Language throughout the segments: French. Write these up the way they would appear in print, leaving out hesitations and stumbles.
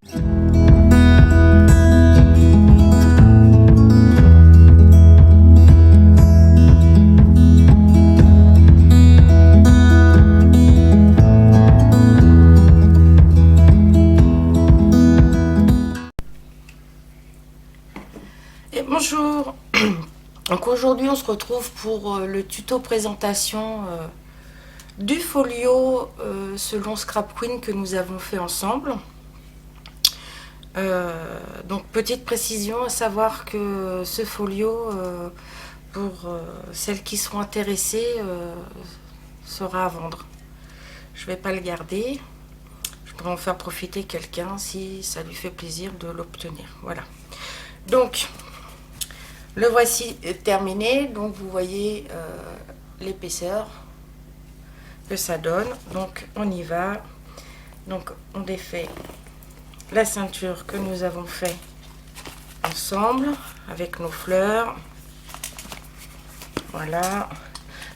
Bonjour, donc aujourd'hui on se retrouve pour le tuto présentation du folio selon Scrap Queen que nous avons fait ensemble. Donc petite précision, à savoir que ce folio pour celles qui seront intéressées sera à vendre. Je ne vais pas le garder, je pourrais en faire profiter quelqu'un si ça lui fait plaisir de l'obtenir. Voilà, donc le voici terminé. Donc vous voyez l'épaisseur que ça donne. Donc on y va. Donc on défait la ceinture que nous avons fait ensemble avec nos fleurs. Voilà.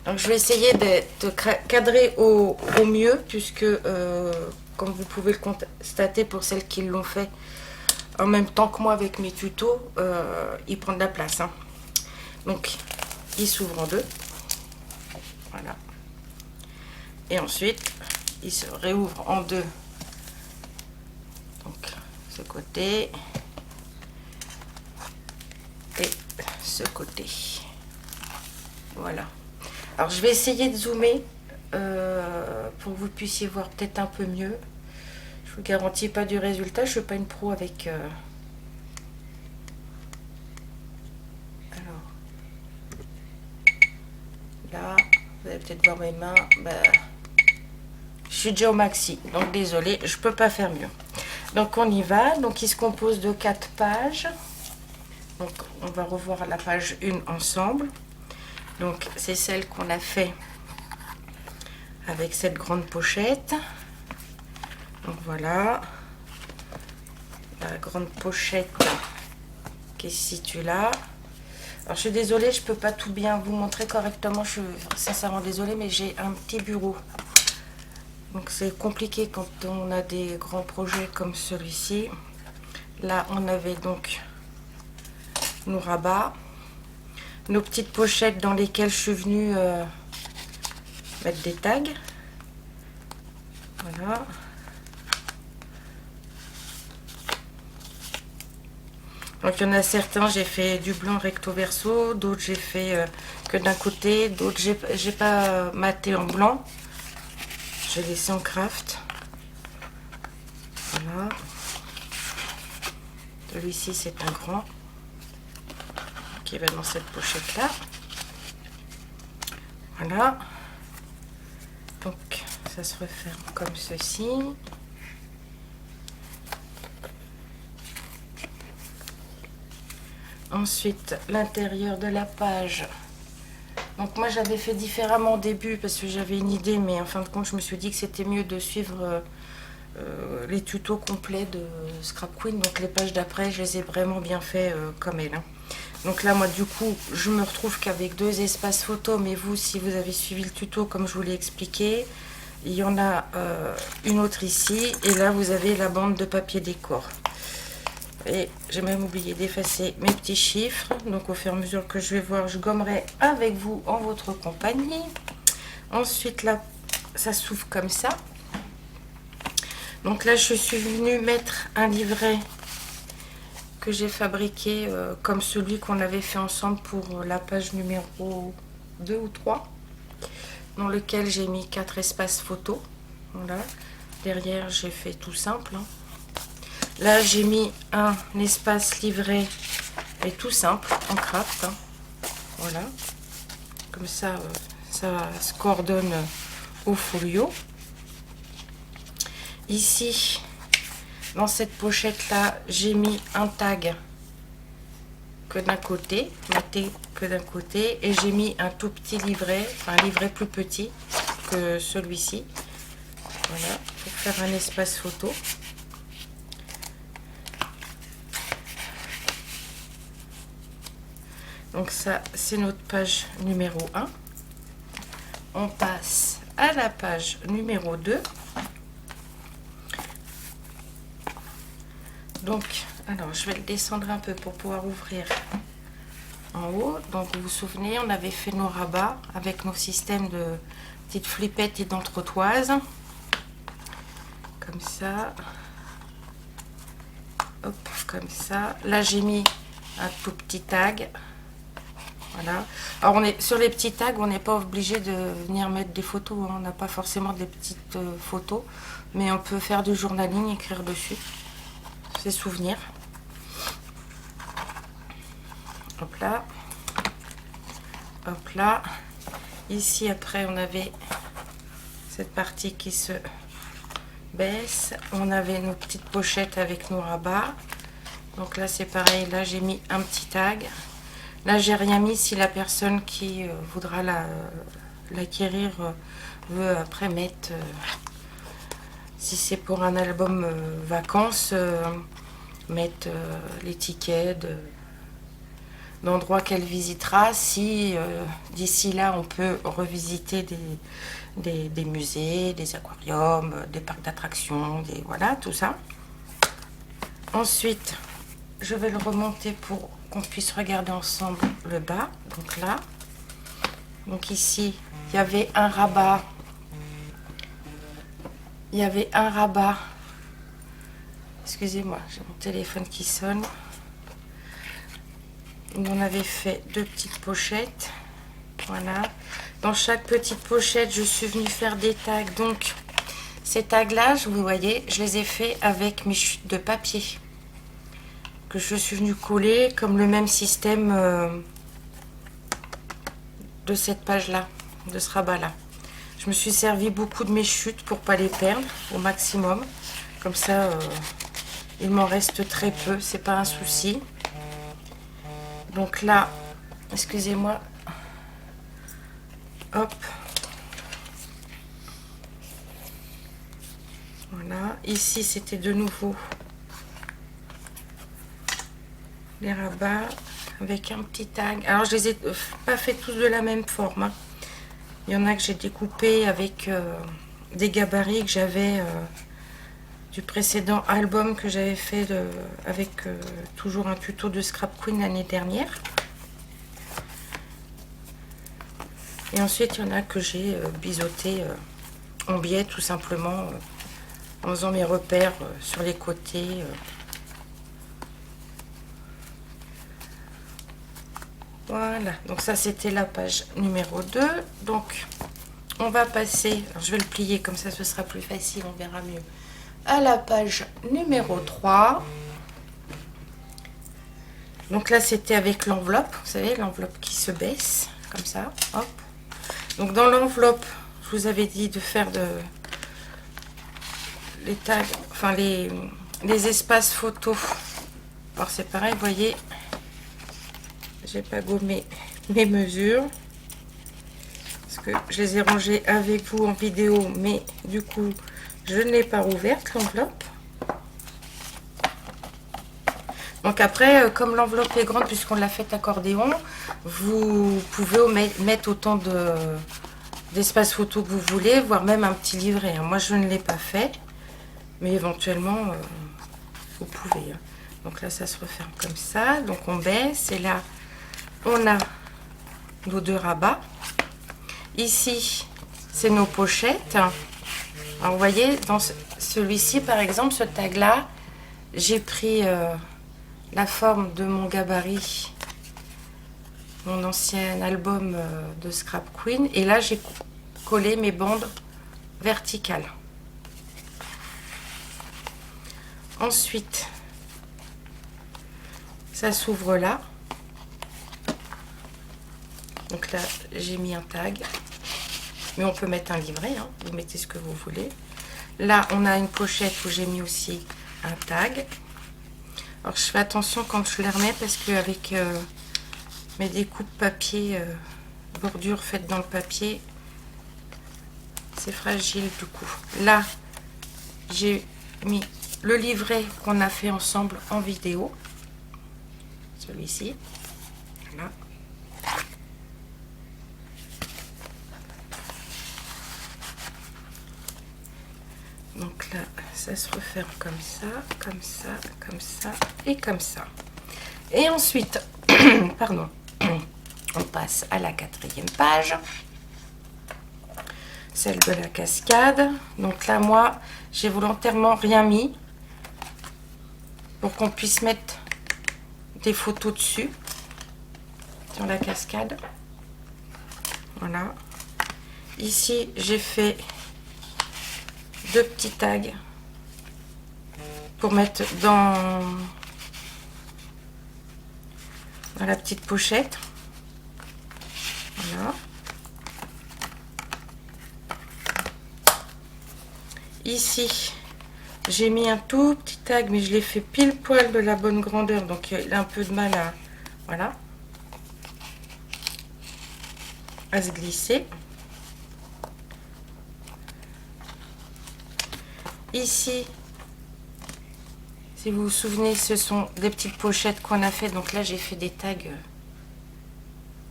Donc je vais essayer de cadrer au mieux, puisque comme vous pouvez le constater pour celles qui l'ont fait en même temps que moi avec mes tutos, il prend de la place, hein. Donc il s'ouvre en deux, voilà, et ensuite il se réouvre en deux, donc ce côté et ce côté. Voilà, alors je vais essayer de zoomer pour que vous puissiez voir peut-être un peu mieux. Je vous garantis pas du résultat, je suis pas une pro avec alors là vous allez peut-être voir mes mains, je suis déjà au maxi, donc désolé, je peux pas faire mieux. Donc on y va. Donc il se compose de 4 pages, donc on va revoir la page 1 ensemble. Donc c'est celle qu'on a fait avec cette grande pochette. Donc voilà la grande pochette qui se situe là. Alors je suis désolée, je peux pas tout bien vous montrer correctement, je suis sincèrement désolée, mais j'ai un petit bureau, donc c'est compliqué quand on a des grands projets comme celui-ci. Là on avait donc nos rabats, nos petites pochettes dans lesquelles je suis venue mettre des tags. Voilà. Donc il y en a certains, j'ai fait du blanc recto verso, d'autres j'ai fait que d'un côté, d'autres j'ai pas maté en blanc, j'ai laissé en craft. Voilà. Celui-ci c'est un grand qui va dans cette pochette là. Voilà. Donc ça se referme comme ceci. Ensuite, l'intérieur de la page. Donc moi j'avais fait différemment au début parce que j'avais une idée, mais en fin de compte je me suis dit que c'était mieux de suivre les tutos complets de Scrap Queen. Donc les pages d'après je les ai vraiment bien fait comme elle, hein. Donc là moi du coup je me retrouve qu'avec 2 espaces photos, mais vous, si vous avez suivi le tuto comme je vous l'ai expliqué, il y en a une autre ici, et là vous avez la bande de papier décor. Et j'ai même oublié d'effacer mes petits chiffres, donc au fur et à mesure que je vais voir, je gommerai avec vous en votre compagnie. Ensuite là ça s'ouvre comme ça. Donc là je suis venue mettre un livret que j'ai fabriqué comme celui qu'on avait fait ensemble pour la page numéro 2 ou 3, dans lequel j'ai mis 4 espaces photos. Voilà, derrière j'ai fait tout simple, hein. Là j'ai mis un espace livret et tout simple en craft, hein. Voilà, comme ça ça se coordonne au folio. Ici dans cette pochette là j'ai mis un tag que d'un côté, maté que d'un côté, et j'ai mis un tout petit livret, enfin un livret plus petit que celui-ci, voilà, pour faire un espace photo. Donc ça c'est notre page numéro 1. On passe à la page numéro 2. Donc, alors je vais le descendre un peu pour pouvoir ouvrir en haut. Donc vous vous souvenez, on avait fait nos rabats avec nos systèmes de petites flippettes et d'entretoises. Comme ça. Hop, comme ça. Là j'ai mis un tout petit tag. Voilà. Alors on est sur les petits tags, on n'est pas obligé de venir mettre des photos, hein. On n'a pas forcément des petites photos, mais on peut faire du journaling, écrire dessus ses souvenirs. Hop là. Hop là. Ici après on avait cette partie qui se baisse. On avait nos petites pochettes avec nos rabats. Donc là c'est pareil, là j'ai mis un petit tag. Là j'ai rien mis si la personne qui voudra l'acquérir veut après mettre, si c'est pour un album vacances, mettre l'étiquette d'endroit qu'elle visitera. Si d'ici là on peut revisiter des musées, des aquariums, des parcs d'attractions, voilà, tout ça. Ensuite, je vais le remonter pour qu'on puisse regarder ensemble le bas. Donc là, donc ici, il y avait un rabat. Il y avait un rabat. Excusez-moi, j'ai mon téléphone qui sonne. On avait fait deux petites pochettes. Voilà. Dans chaque petite pochette, je suis venue faire des tags. Donc, ces tags-là, vous voyez, je les ai fait avec mes chutes de papier que je suis venue coller comme le même système de cette page-là, de ce rabat-là. Je me suis servi beaucoup de mes chutes pour pas les perdre au maximum. Comme ça, il m'en reste très peu, c'est pas un souci. Donc là, excusez-moi, hop. Voilà, ici c'était de nouveau les rabats avec un petit tag. Alors je les ai pas fait tous de la même forme, hein. Il y en a que j'ai découpé avec des gabarits que j'avais du précédent album que j'avais fait avec toujours un tuto de Scrap Queen l'année dernière. Et ensuite il y en a que j'ai biseauté en biais tout simplement en faisant mes repères sur les côtés. Voilà, donc ça c'était la page numéro 2. Donc on va passer, alors je vais le plier comme ça ce sera plus facile, on verra mieux, à la page numéro 3. Donc là c'était avec l'enveloppe, vous savez, l'enveloppe qui se baisse comme ça, hop. Donc dans l'enveloppe, je vous avais dit de faire les tags, enfin les espaces photos. Alors c'est pareil, vous voyez, j'ai pas gommé mes mesures parce que je les ai rangées avec vous en vidéo, mais du coup je ne l'ai pas rouverte l'enveloppe. Donc après, comme l'enveloppe est grande puisqu'on l'a fait accordéon, vous pouvez mettre autant d'espace photo que vous voulez, voire même un petit livret. Moi je ne l'ai pas fait, mais éventuellement vous pouvez. Donc là ça se referme comme ça, donc on baisse et là on a nos deux rabats. Ici c'est nos pochettes. Alors vous voyez, dans celui-ci par exemple, ce tag là, j'ai pris la forme de mon gabarit, mon ancien album de Scrap Queen, et là j'ai collé mes bandes verticales. Ensuite ça s'ouvre là, donc là j'ai mis un tag, mais on peut mettre un livret, hein. Vous mettez ce que vous voulez. Là on a une pochette où j'ai mis aussi un tag. Alors je fais attention quand je les remets parce qu'avec mes découpes papier, bordure faite dans le papier, c'est fragile du coup. Là j'ai mis le livret qu'on a fait ensemble en vidéo, celui-ci, voilà. Donc là ça se referme comme ça, comme ça, comme ça et comme ça. Et ensuite, pardon, on passe à la 4e page, celle de la cascade. Donc là, moi, j'ai volontairement rien mis pour qu'on puisse mettre des photos dessus, sur la cascade. Voilà. Ici, j'ai fait 2 petits tags pour mettre dans la petite pochette. Voilà. Ici, j'ai mis un tout petit tag, mais je l'ai fait pile poil de la bonne grandeur, donc il a un peu de mal à, voilà, à se glisser. Ici, si vous vous souvenez, ce sont des petites pochettes qu'on a fait. Donc là, j'ai fait des tags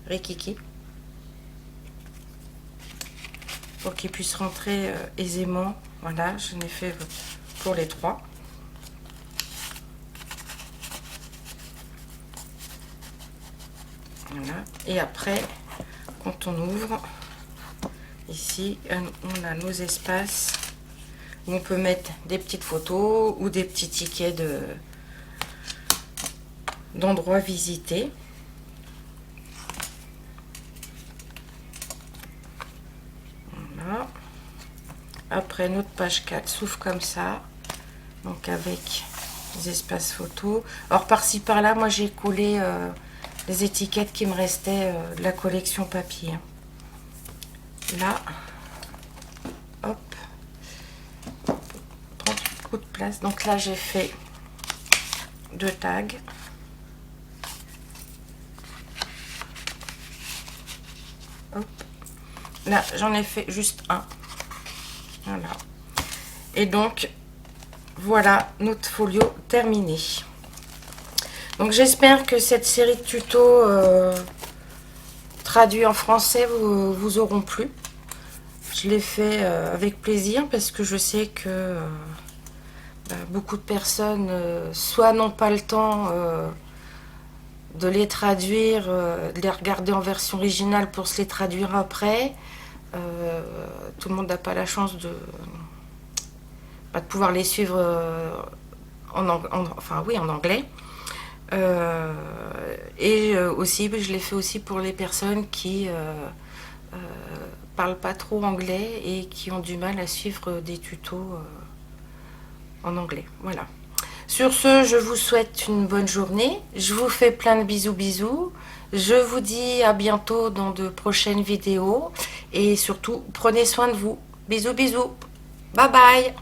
rikiki pour qu'ils puissent rentrer aisément. Voilà, je l'ai fait pour les 3. Voilà. Et après, quand on ouvre, ici, on a nos espaces où on peut mettre des petites photos ou des petits tickets d'endroits visités. Voilà. Après, notre page 4 s'ouvre comme ça, donc avec les espaces photos. Alors par-ci par-là, moi j'ai collé les étiquettes qui me restaient de la collection papier. Là, hop, prend beaucoup de place. Donc là, j'ai fait 2 tags. Hop. Là, j'en ai fait juste un. Voilà. Et donc, voilà notre folio terminé. Donc, j'espère que cette série de tutos traduits en français vous auront plu. Je l'ai fait avec plaisir parce que je sais que beaucoup de personnes soit n'ont pas le temps de les traduire, de les regarder en version originale pour se les traduire après. Tout le monde n'a pas la chance de pouvoir les suivre en anglais. Et aussi, je l'ai fait aussi pour les personnes qui parlent pas trop anglais et qui ont du mal à suivre des tutos en anglais. Voilà. Sur ce, je vous souhaite une bonne journée. Je vous fais plein de bisous. Je vous dis à bientôt dans de prochaines vidéos. Et surtout, prenez soin de vous. Bisous. Bye bye.